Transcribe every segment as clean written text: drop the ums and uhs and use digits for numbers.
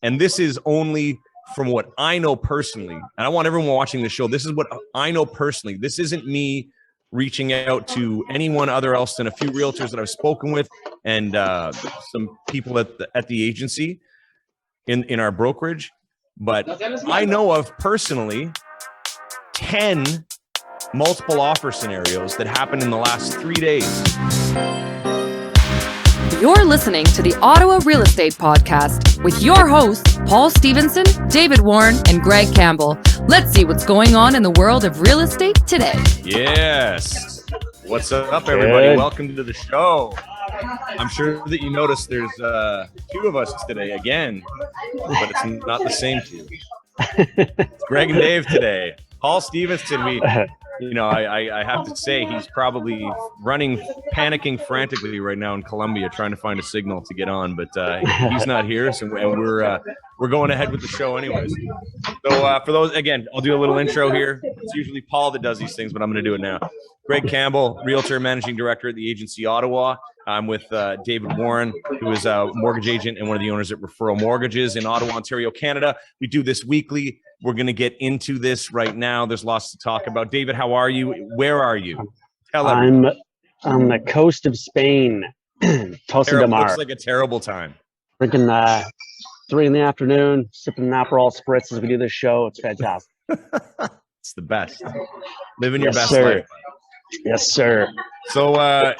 and this is only from what I know personally, and I want everyone watching the show, this is what I know personally. This isn't me reaching out to anyone other else than a few realtors that I've spoken with and some people at the agency in our brokerage. But I know of personally 10 multiple offer scenarios that happened in the last 3 days. You're listening to the Ottawa Real Estate Podcast with your hosts, Paul Stevenson, David Warren, and Greg Campbell. Let's see what's going on in the world of real estate today. Yes. What's up, everybody? Good. Welcome to the show. I'm sure that you noticed there's two of us today again, but it's not the same two. It's Greg and Dave today. Paul Stevenson, I have to say he's probably panicking frantically right now in Colombia, trying to find a signal to get on, but he's not here, and we're going ahead with the show anyways. So for those, again, I'll do a little intro here. It's usually Paul that does these things, but I'm going to do it now. Greg Campbell, Realtor Managing Director at the agency Ottawa. I'm with David Warren, who is a mortgage agent and one of the owners at Referral Mortgages in Ottawa, Ontario, Canada. We do this weekly. We're going to get into this right now. There's lots to talk about. David, how are you? Where are you? Tell everyone. I'm on the coast of Spain, Tossa de Mar. Looks like a terrible time. Drinking 3 p.m, sipping an Aperol Spritz as we do this show. It's fantastic. It's the best. Living your best sir. life. Yes, sir. So, so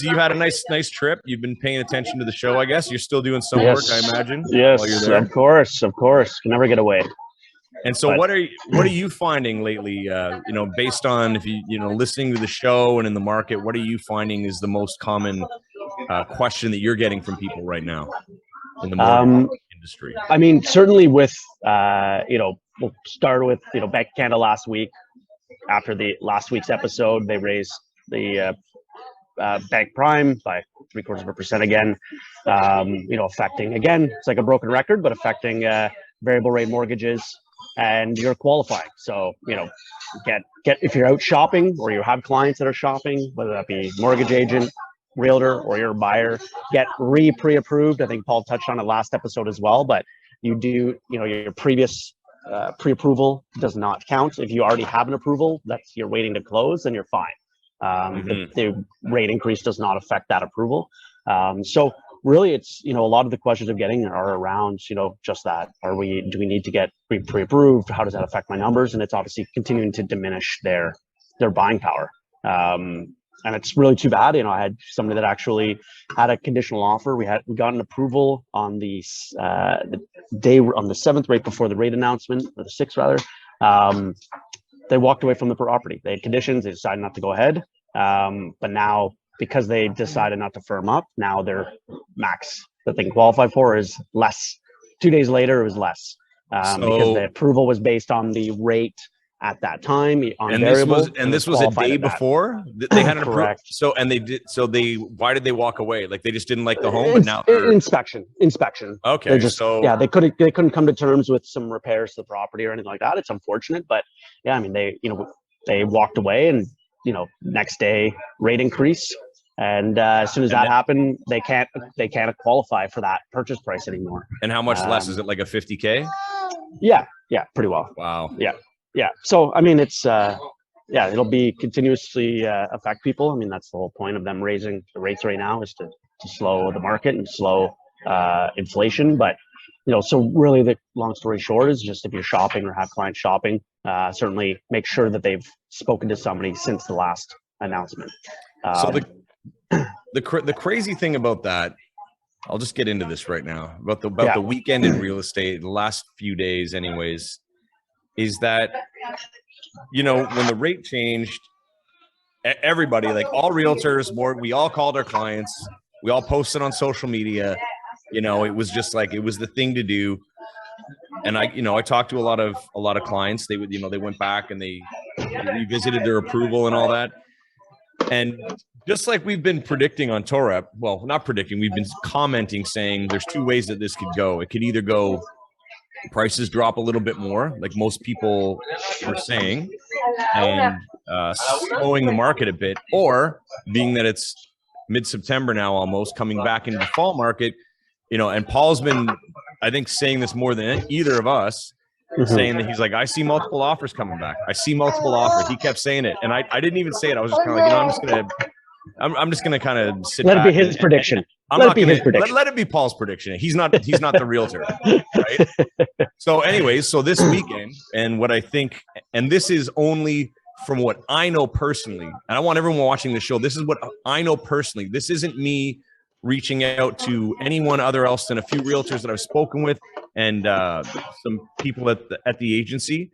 you had a nice trip. You've been paying attention to the show, I guess. You're still doing some work, I imagine. Yes, while you're there. Of course. Can never get away. And so, what are you finding lately? Based on if you listening to the show and in the market, what are you finding is the most common question that you're getting from people right now in the mortgage industry? I mean, certainly with we'll start with Bank of Canada last week. After the last week's episode, they raised the bank prime by 0.75% again. Affecting, again, it's like a broken record, but affecting variable rate mortgages, and you're qualifying. So get if you're out shopping or you have clients that are shopping, whether that be mortgage agent, realtor, or you're a buyer, get pre-approved. I think Paul touched on it last episode as well, but you do your previous pre-approval does not count. If you already have an approval you're waiting to close, then you're fine. The rate increase does not affect that approval. So really, it's a lot of the questions I'm getting are around just that. Do we need to get pre-approved? How does that affect my numbers? And it's obviously continuing to diminish their buying power. And it's really too bad. I had somebody that actually had a conditional offer. We got an approval on the day on the 7th, right before the rate announcement, or the 6th rather. They walked away from the property. They had conditions. They decided not to go ahead. But now, because they decided not to firm up, now their max that they can qualify for is less. 2 days later, it was less because the approval was based on the rate at that time on and variable. This was a day before they had an approval. Correct. Why did they walk away? Like they just didn't like the home, but now inspection. Okay. They couldn't come to terms with some repairs to the property or anything like that. It's unfortunate, but yeah, I mean they walked away, and next day rate increase, and as soon as that happened, they can't qualify for that purchase price anymore. And how much less is it? Like a 50K? Yeah, pretty well. Wow. Yeah. So, I mean, it's, it'll be continuously affect people. I mean, that's the whole point of them raising the rates right now, is to slow the market and slow inflation. But, so really the long story short is just if you're shopping or have clients shopping, certainly make sure that they've spoken to somebody since the last announcement. So the crazy thing about that, I'll just get into this right now, about the weekend in real estate, the last few days anyways, is that, when the rate changed, everybody, like all realtors, we all called our clients, we all posted on social media, it was just like, it was the thing to do. And I talked to a lot of clients. They would, they went back and they revisited their approval and all that. And just like we've been predicting on Torep, well, not predicting, we've been commenting saying there's two ways that this could go. It could either go prices drop a little bit more, like most people were saying, and slowing the market a bit, or being that it's mid-September now, almost coming back into the fall market, and Paul's been I think saying this more than either of us, saying that he's like, I see multiple offers coming back. I see multiple offers. He kept saying it, and I didn't even say it. I was just kind of like, I'm just gonna kind of sit Let back. it be his prediction. Let it be Paul's prediction. He's not the realtor, right? So anyways, so this weekend, and what I think, and this is only from what I know personally, and I want everyone watching the show, this is what I know personally. This isn't me reaching out to anyone other else than a few realtors that I've spoken with and some people at the agency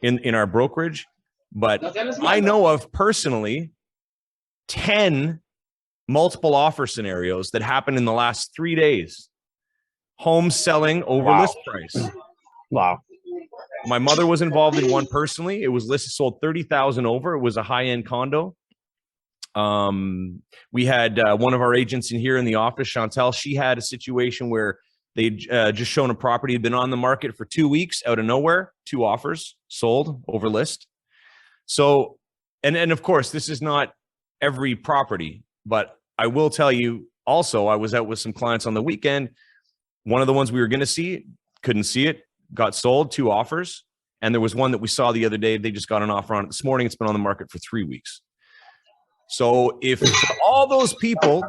in our brokerage. But I know of personally 10 multiple offer scenarios that happened in the last 3 days. Homes selling over list price. Wow. My mother was involved in one personally. It was listed, sold 30,000 over. It was a high-end condo. We had one of our agents in here in the office, Chantel. She had a situation where they'd just shown a property, had been on the market for 2 weeks out of nowhere, 2 offers sold over list. So, and of course, this is not every property, but I will tell you also, I was out with some clients on the weekend. One of the ones we were going to see, couldn't see it, got sold, 2 offers. And there was one that we saw the other day. They just got an offer on it this morning. It's been on the market for 3 weeks. So if all those people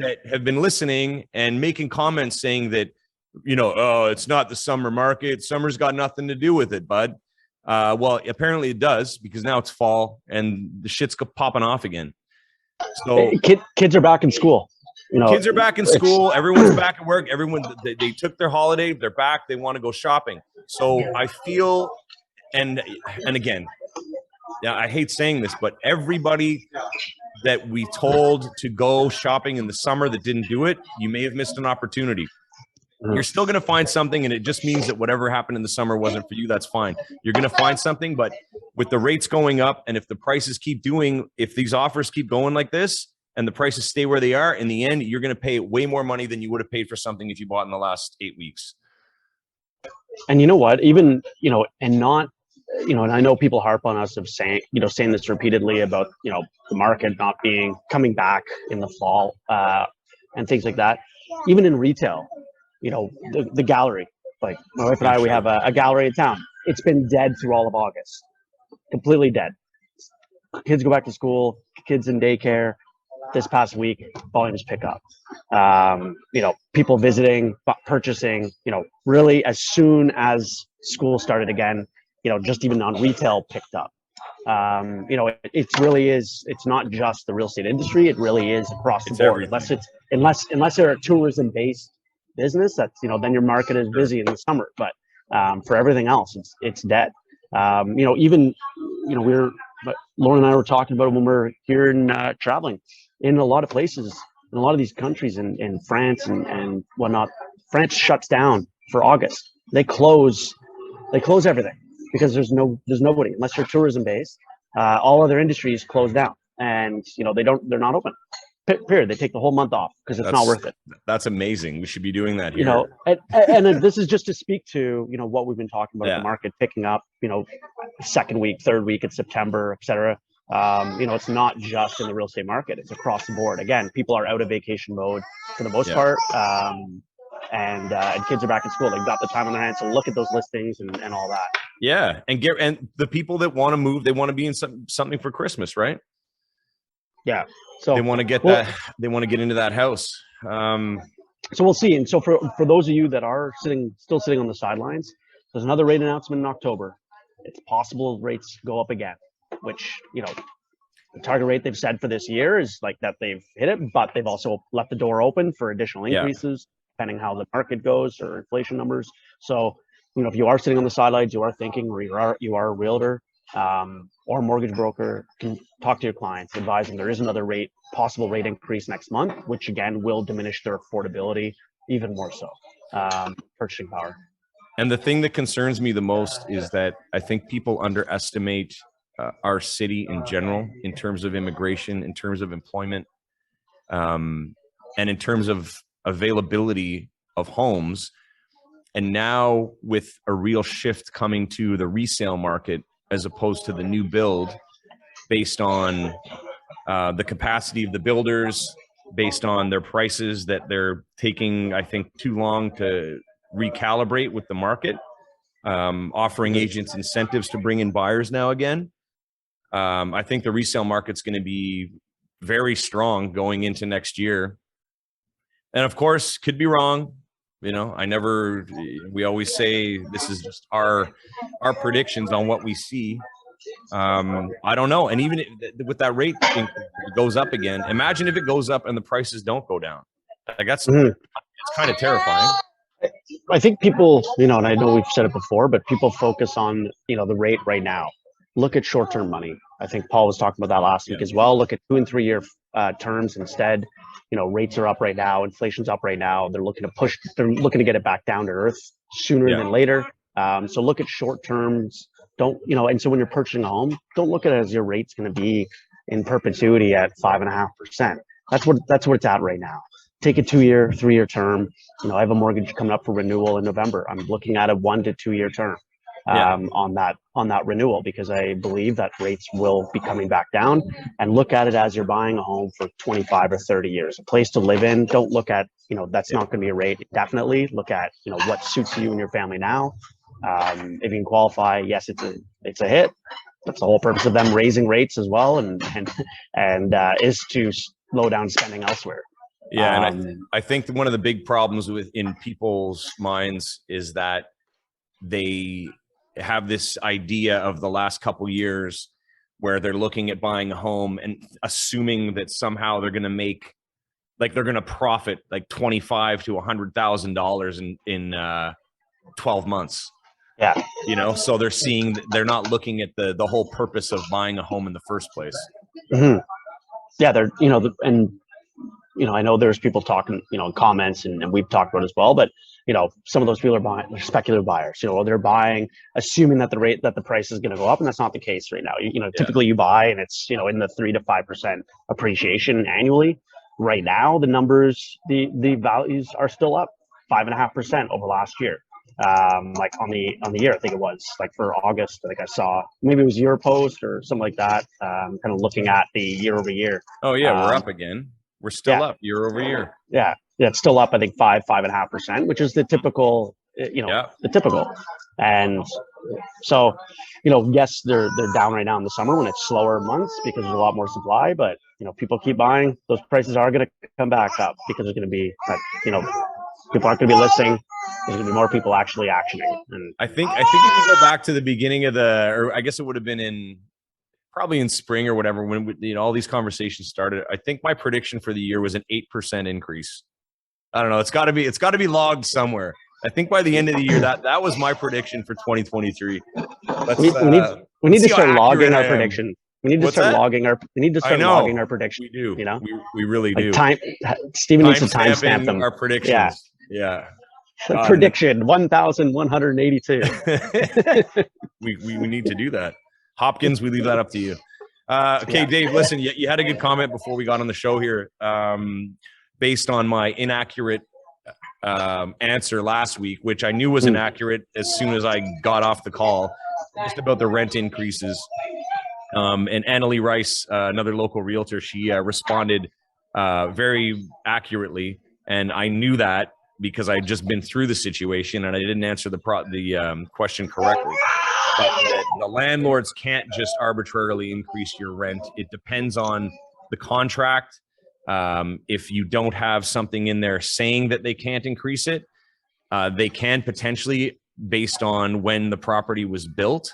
that have been listening and making comments saying that, oh, it's not the summer market, summer's got nothing to do with it, bud. Well, apparently it does, because now it's fall and the shit's popping off again. So kids are back in school. Kids are back in school. Everyone's back at work. Everyone, they took their holiday. They're back. They want to go shopping. So I feel, and again, yeah, I hate saying this, but everybody that we told to go shopping in the summer that didn't do it, you may have missed an opportunity. You're still going to find something, and it just means that whatever happened in the summer wasn't for you. That's fine. You're going to find something, but with the rates going up, and if the prices if these offers keep going like this, and the prices stay where they are, in the end, you're going to pay way more money than you would have paid for something if you bought in the last 8 weeks. And you know what? Even, and not, and I know people harp on us of saying this repeatedly about, the market not coming back in the fall and things like that. Even in retail, the gallery, like my wife and I, we have a gallery in town. It's been dead through all of August, completely dead. Kids go back to school, kids in daycare. This past week, volumes pick up. People visiting, purchasing, really as soon as school started again, just even on retail picked up. It really is, it's not just the real estate industry. It really is across the board. Everything. Unless they're a tourism based business, that's, then your market is busy in the summer, but for everything else, it's dead. Lauren and I were talking about it when we were here in traveling in a lot of places, in a lot of these countries in France and whatnot. France shuts down for August. They close everything because there's nobody, unless you're tourism based. All other industries close down, and they're not open. Period. They take the whole month off because it's not worth it. That's amazing. We should be doing that here. And this is just to speak to what we've been talking about, the market picking up. Second week, third week in September, etc. It's not just in the real estate market; it's across the board. Again, people are out of vacation mode for the most part, and kids are back in school. They've got the time on their hands to look at those listings and all that. Yeah, and the people that want to move, they want to be in something for Christmas, right? Yeah. So they want to get that. They want to get into that house. So we'll see. And so for those of you that are still sitting on the sidelines, there's another rate announcement in October. It's possible rates go up again, which the target rate they've said for this year is like that they've hit it, but they've also left the door open for additional increases depending how the market goes or inflation numbers. So if you are sitting on the sidelines, you are thinking, or you are a realtor or a mortgage broker, can talk to your clients, advise them there is another possible rate increase next month, which again will diminish their affordability even more so, purchasing power. And the thing that concerns me the most is that I think people underestimate our city in general in terms of immigration, in terms of employment, and in terms of availability of homes. And now with a real shift coming to the resale market as opposed to the new build, based on the capacity of the builders, based on their prices that they're taking, I think, too long to recalibrate with the market, offering agents incentives to bring in buyers now again. I think the resale market's going to be very strong going into next year. And of course, could be wrong. We always say this is just our predictions on what we see. I don't know. And even with that rate increase, if it goes up again, imagine if it goes up and the prices don't go down. Like it's kind of terrifying. I think people, and I know we've said it before, but people focus on, the rate right now. Look at short-term money. I think Paul was talking about that last week as well. Look at 2 and 3 year terms instead. Rates are up right now. Inflation's up right now. They're looking to get it back down to earth sooner than later. So look at short terms. And so when you're purchasing a home, don't look at it as your rate's going to be in perpetuity at 5.5%. That's what it's at right now. Take a 2 year, 3 year term. I have a mortgage coming up for renewal in November. I'm looking at a 1 to 2 year term on that renewal, because I believe that rates will be coming back down. And look at it as you're buying a home for 25 or 30 years, a place to live in. Don't look at, that's not going to be a rate. Definitely look at, what suits you and your family now. If you can qualify, yes, it's a hit. That's the whole purpose of them raising rates as well, and is to slow down spending elsewhere. Yeah, and I think one of the big problems in people's minds is that they have this idea of the last couple years where they're looking at buying a home and assuming that somehow they're going to make, like they're going to profit like $25,000 to $100,000 in 12 months. Yeah. So they're not looking at the whole purpose of buying a home in the first place. Mm-hmm. Yeah, they're, I know there's people talking, in comments, and we've talked about it as well, but some of those people they're speculative buyers. They're buying assuming that the price is going to go up, and that's not the case right now. Typically you buy and it's in the 3 to 5% appreciation annually. Right now, the numbers, the values are still up 5.5% over last year. Like on the year, I think it was like for August. I think I saw, maybe it was your post or something like that. Kind of looking at the year over year. Oh yeah, we're up again. We're still up year over year. Yeah, it's still up. I think 5.5%, which is the typical. The typical. And so, yes, they're down right now in the summer when it's slower months because there's a lot more supply. But people keep buying. Those prices are going to come back up because there's going to be, people aren't going to be listing. There's going to be more people actually actioning. And I think if you go back to the beginning of or I guess it would have been probably in spring or whatever, when all these conversations started, I think my prediction for the year was an 8% increase. I don't know. It's got to be logged somewhere. I think by the end of the year, that was my prediction for 2023. We need to start logging our prediction. We need to start logging our. We need to start logging our prediction. We do. We really do. Steven needs to timestamp them. Our predictions. Yeah. Prediction 1,182. we need to do that. Hopkins, we leave that up to you. Okay, Dave, listen, you had a good comment before we got on the show here, based on my inaccurate answer last week, which I knew was inaccurate as soon as I got off the call, just about the rent increases. And Annalie Rice, another local realtor, she responded very accurately, and I knew that because I'd just been through the situation and I didn't answer the question correctly. But the landlords can't just arbitrarily increase your rent. It depends on the contract. If you don't have something in there saying that they can't increase it, they can potentially based on when the property was built.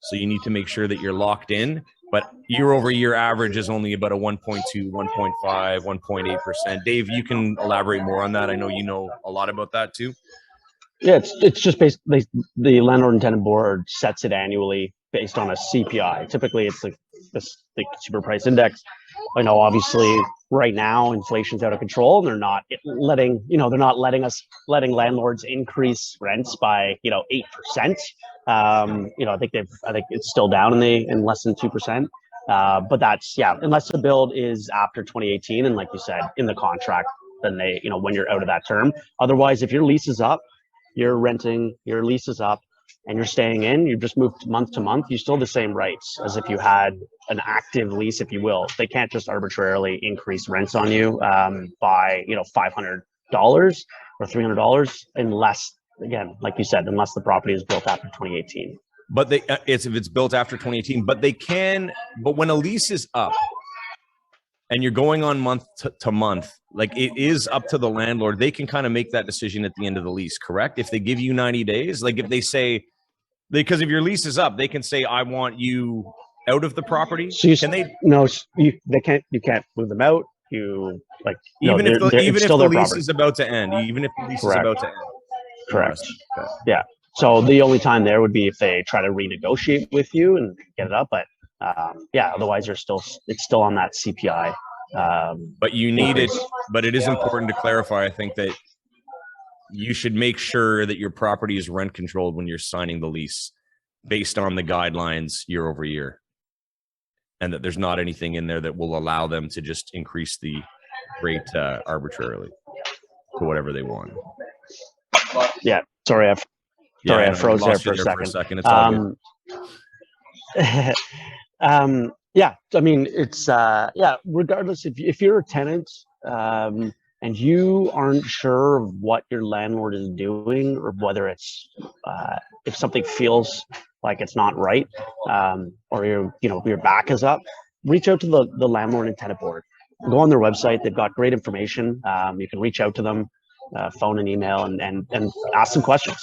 So you need to make sure that you're locked in. But year over year average is only about a 1.2, 1.5, 1.8%. Dave, you can elaborate more on that. I know you know a lot about that too. Yeah, it's just basically the landlord and tenant board sets it annually based on a CPI. Typically, it's the consumer price index. I know, obviously, right now inflation's out of control, and they're not letting landlords increase rents by 8%. I think it's still down in less than 2%. But that's unless the build is after 2018, and like you said, in the contract, then they when you're out of that term. Otherwise, if your lease is up, you're renting, your lease is up, and you're staying in, you just moved month to month, you still have the same rights as if you had an active lease, if you will. They can't just arbitrarily increase rents on you by $500 or $300 unless again, like you said, unless the property is built after 2018. But if it's built after 2018, but they can. But when a lease is up and you're going on month to month, like it is up to the landlord. They can kind of make that decision at the end of the lease, correct? If they give you 90 days, like if they say, because if your lease is up, they can say, I want you out of the property. So can they? No, they can't. You can't move them out. You like even if the lease is about to end. Even if the lease is about to end. Correct. Okay. Yeah. So the only time there would be if they try to renegotiate with you and get it up, but yeah, otherwise it's still on that CPI. But you need it. But it is important to clarify, I think, that you should make sure that your property is rent controlled when you're signing the lease based on the guidelines year over year, and that there's not anything in there that will allow them to just increase the rate arbitrarily to whatever they want. Yeah. Sorry, I froze there for a second. It's all good. Yeah, I mean, it's regardless if you're a tenant and you aren't sure of what your landlord is doing, or whether it's if something feels like it's not right, or your back is up, reach out to the landlord and tenant board. Go on their website. They've got great information. You can reach out to them, phone and email, and ask some questions.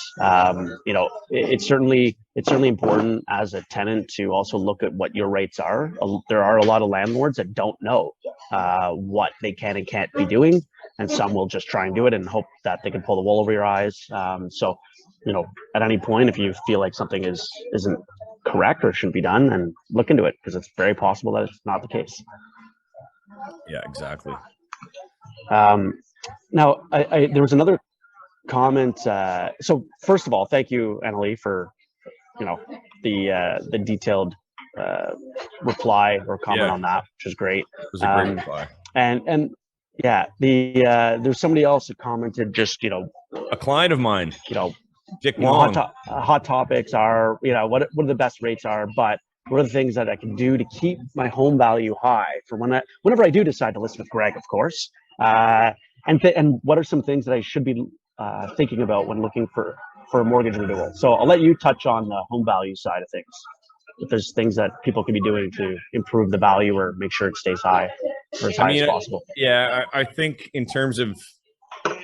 It's certainly important as a tenant to also look at what your rates are. There are a lot of landlords that don't know what they can and can't be doing, and some will just try and do it and hope that they can pull the wool over your eyes. So at any point, if you feel like something isn't correct or shouldn't be done, then look into it, because it's very possible that it's not the case. Yeah, exactly. Now, there was another comment. So first of all, thank you, Annalie, for the detailed reply or comment on that, which is great. It was a great reply. And yeah, there's somebody else that commented, just a client of mine, Dick Wong. Hot topics are what the best rates are, but what are the things that I can do to keep my home value high for whenever I do decide to list with Greg, of course. And what are some things that I should be thinking about when looking for a mortgage renewal? So I'll let you touch on the home value side of things. If there's things that people can be doing to improve the value or make sure it stays high or as high as possible. Yeah, I think in terms of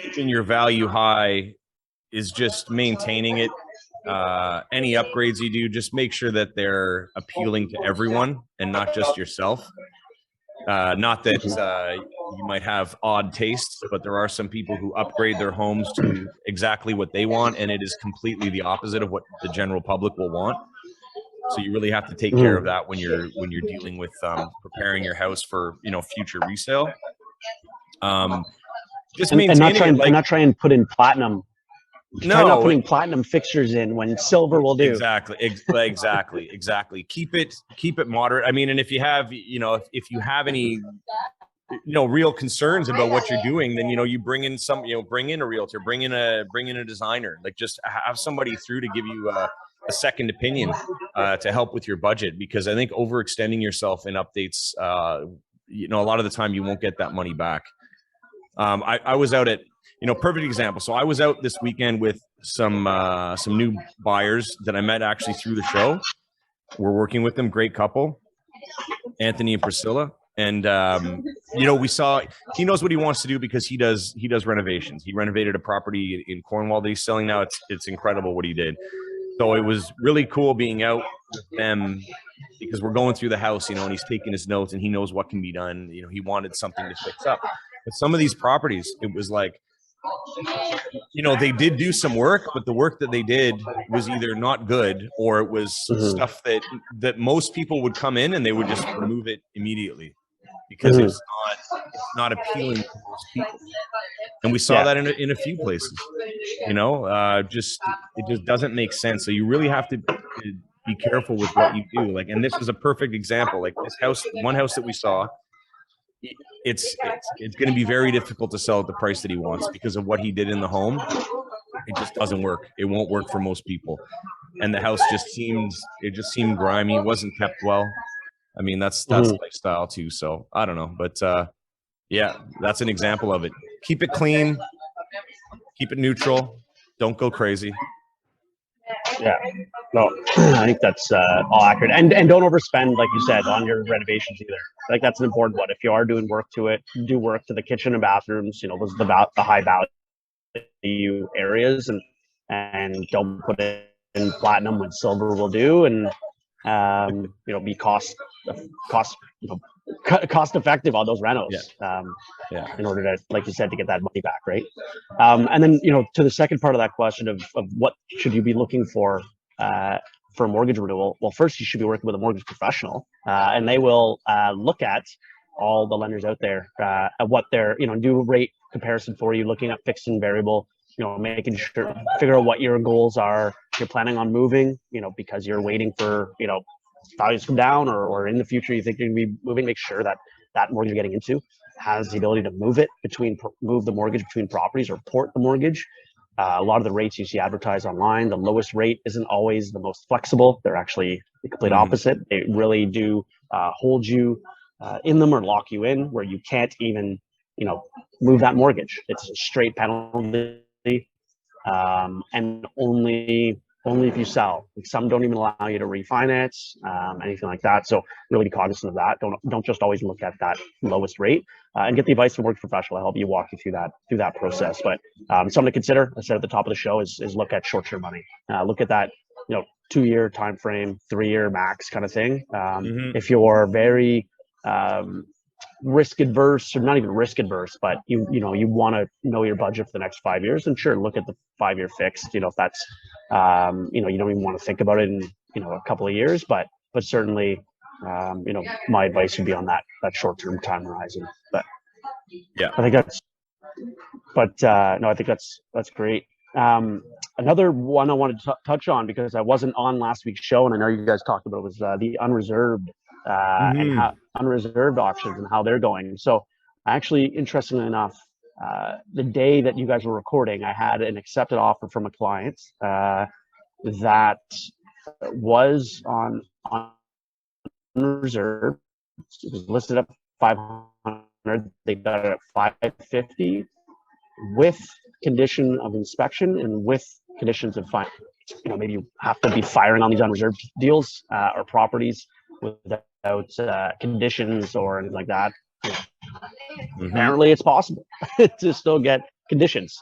keeping your value high is just maintaining it. Any upgrades you do, just make sure that they're appealing to everyone and not just yourself. Not that you might have odd tastes, but there are some people who upgrade their homes to exactly what they want, and it is completely the opposite of what the general public will want. So you really have to take care of that when you're dealing with preparing your house for future resale. Just maintaining and not try and put in platinum. Try not putting platinum fixtures in when silver will do. Exactly. Keep it moderate. I mean, and if you have, if you have any, real concerns about what you're doing, then, you bring in bring in a realtor, bring in a designer, like just have somebody through to give you a second opinion to help with your budget, because I think overextending yourself in updates, a lot of the time you won't get that money back. I was out at, perfect example. So I was out this weekend with some new buyers that I met actually through the show. We're working with them. Great couple, Anthony and Priscilla. And, we saw, he knows what he wants to do because he does renovations. He renovated a property in Cornwall that he's selling now. It's incredible what he did. So it was really cool being out with them, because we're going through the house, and he's taking his notes and he knows what can be done. He wanted something to fix up. But some of these properties, it was like, they did do some work, but the work that they did was either not good, or it was stuff that most people would come in and they would just remove it immediately because it's not appealing to most people. And we saw that in a few places, it just doesn't make sense. So you really have to be careful with what you do. Like, and this is a perfect example. Like this house, one house that we saw, it's going to be very difficult to sell at the price that he wants because of what he did in the home. It just doesn't work. It won't work for most people. And the house just seemed grimy. It wasn't kept well. I mean, that's lifestyle too. So I don't know, but yeah, that's an example of it. Keep it clean, keep it neutral, Don't go crazy. Yeah, no, I think that's all accurate. And don't overspend, like you said, on your renovations either. Like that's an important one. If you are doing work to it, do work to the kitchen and bathrooms. Those are the high value areas, and don't put it in platinum when silver will do. And be cost effective on those renos. In order to, like you said, to get that money back, right? And then, to the second part of that question of what should you be looking for a mortgage renewal? Well, first you should be working with a mortgage professional, and they will look at all the lenders out there, at what their, do rate comparison for you, looking at fixed and variable, making sure, figure out what your goals are. If you're planning on moving, because you're waiting for, values come down, or in the future you think you're going to be moving, make sure that mortgage you're getting into has the ability to move the mortgage between properties, or port the mortgage. A lot of the rates you see advertised online, the lowest rate isn't always the most flexible. They're actually the complete opposite. They really do hold you in them, or lock you in where you can't even, move that mortgage. It's a straight penalty, and only if you sell. Some don't even allow you to refinance, anything like that. So really be cognizant of that. Don't just always look at that lowest rate, and get the advice from a mortgage professional to help you walk you through that process. But something to consider, I said at the top of the show, is look at short-term money. Look at that, 2-year time frame, 3-year max kind of thing. If you're very risk adverse, or not even risk adverse, but you want to know your budget for the next 5 years, and sure, look at the 5-year fixed. If that's you don't even want to think about it in a couple of years, but certainly my advice would be on that short-term time horizon. But yeah, I think that's great. Another one I wanted to touch on, because I wasn't on last week's show, and I know you guys talked about it, was the unreserved and how unreserved auctions and how they're going. So actually, interestingly enough, the day that you guys were recording, I had an accepted offer from a client that was on unreserved. It was listed at 500. They got it at 550 with condition of inspection and with conditions of fine. Maybe you have to be firing on these unreserved deals or properties without conditions or anything like that. Apparently it's possible to still get conditions,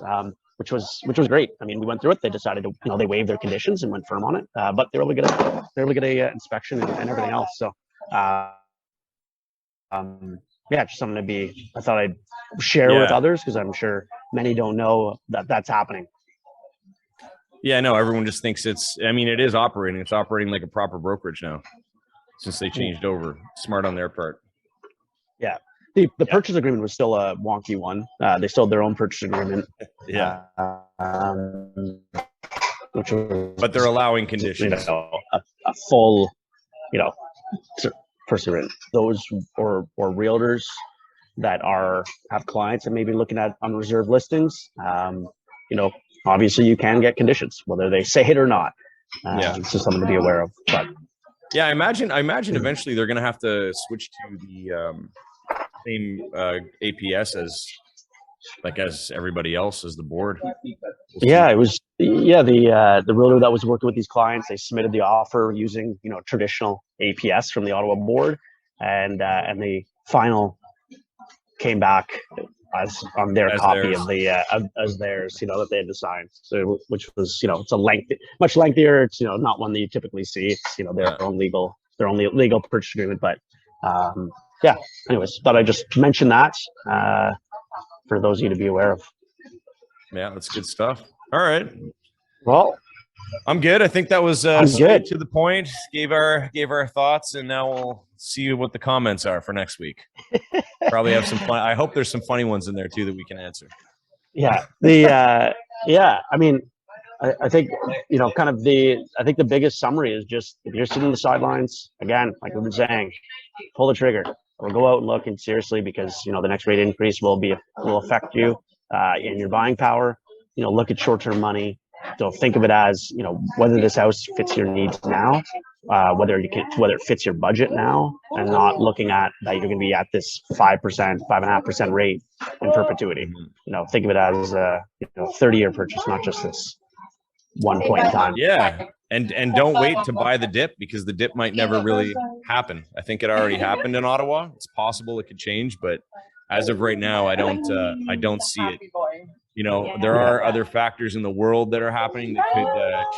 which was great. I mean, we went through it. They decided to, they waived their conditions and went firm on it, but they were able to get a inspection and everything else. So just something I thought I'd share with others, because I'm sure many don't know that that's happening. Yeah, no, everyone just thinks it is operating. It's operating like a proper brokerage now, since they changed over. Smart on their part. Yeah. The purchase agreement was still a wonky one. They still had their own purchase agreement. Yeah. But they're allowing conditions. A full, purchase agreement. Those or realtors that have clients and maybe looking at unreserved listings, obviously you can get conditions, whether they say it or not. It's just something to be aware of. But yeah, I imagine eventually they're going to have to switch to the same APS as everybody else, as the board. It was the realtor that was working with these clients, they submitted the offer using traditional APS from the Ottawa board, and the final came back as on their copy of the as theirs, that they had to sign. So which was it's much lengthier. It's not one that you typically see. It's their own legal purchase agreement. But anyways, thought I'd just mention that for those of you to be aware of. Yeah, that's good stuff. All right. Well, I'm good. I think that was good. To the point. Gave our thoughts, and now we'll see what the comments are for next week. Probably have some fun. I hope there's some funny ones in there too that we can answer. Yeah. I mean, I think I think the biggest summary is just, if you're sitting on the sidelines, again, like we've been saying, pull the trigger or go out and look, and seriously, because the next rate increase will affect you in your buying power. Look at short-term money. Don't think of it as whether this house fits your needs now, whether it fits your budget now, and not looking at that you're going to be at this 5%, 5.5% rate in perpetuity. Think of it as a 30-year purchase, not just this one point in time. Yeah. And don't wait to buy the dip, because the dip might never really happen. I think it already happened in Ottawa. It's possible it could change, but as of right now, I don't see it. You know, there are other factors in the world that are happening that could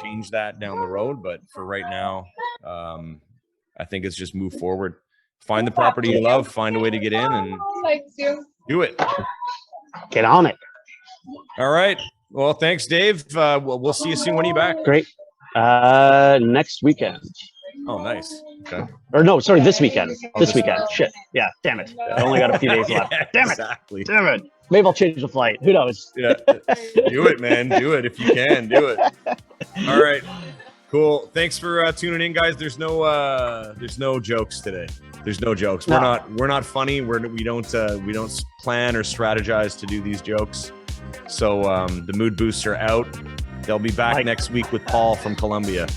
change that down the road. But for right now, I think it's just move forward. Find the property you love, find a way to get in, and do it. Get on it. All right. Well, thanks, Dave. We'll see you soon. When are you back? Great. Next weekend. Oh, nice. Okay. Or no, sorry, this weekend. This weekend. Shit. Yeah, damn it. I only got a few days left. Damn it. Exactly. Damn it. Maybe I'll change the flight. Who knows? Yeah. Do it, man. Do it if you can. Do it. All right. Cool. Thanks for tuning in, guys. There's no jokes today. There's no jokes. No. We're not funny. We don't plan or strategize to do these jokes. So the mood boosts are out. They'll be back next week with Paul from Colombia,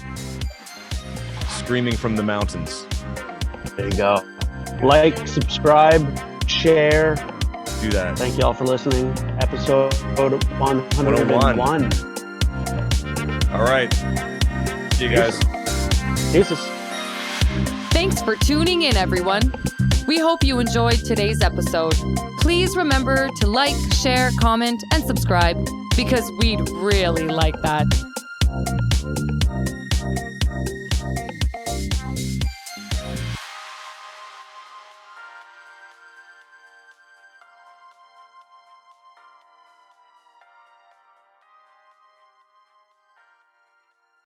screaming from the mountains. There you go. Like, subscribe, share. Do that. Thank you all for listening. Episode 101. All right. See you guys. Jesus. Thanks for tuning in, everyone. We hope you enjoyed today's episode. Please remember to like, share, comment, and subscribe, because we'd really like that.